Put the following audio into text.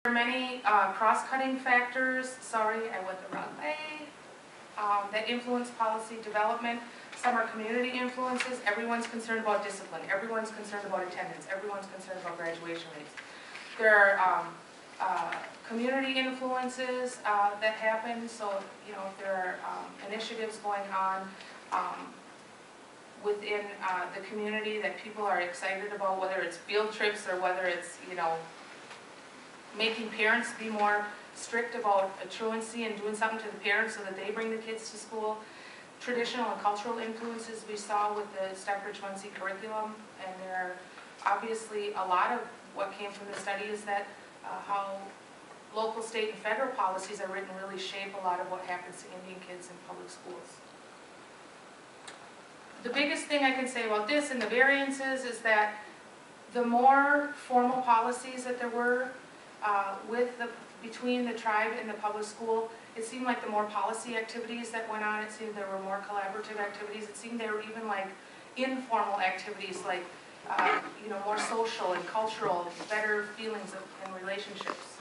There are many cross-cutting factors, sorry, I went the wrong way, that influence policy development. Some are community influences. Everyone's concerned about discipline. Everyone's concerned about attendance. Everyone's concerned about graduation rates. There are community influences that happen. So, you know, if there are initiatives going on within the community that people are excited about, whether it's field trips or whether it's, you know, making parents be more strict about truancy and doing something to the parents so that they bring the kids to school. Traditional and cultural influences we saw with the Stockbridge-Muncie curriculum, and there are obviously a lot of what came from the study is that how local, state, and federal policies are written really shape a lot of what happens to Indian kids in public schools. The biggest thing I can say about this and the variances is that the more formal policies that there were between the tribe and the public school, it seemed like the more policy activities that went on, it seemed there were more collaborative activities. It seemed there were even like informal activities, like you know, more social and cultural, better feelings and relationships.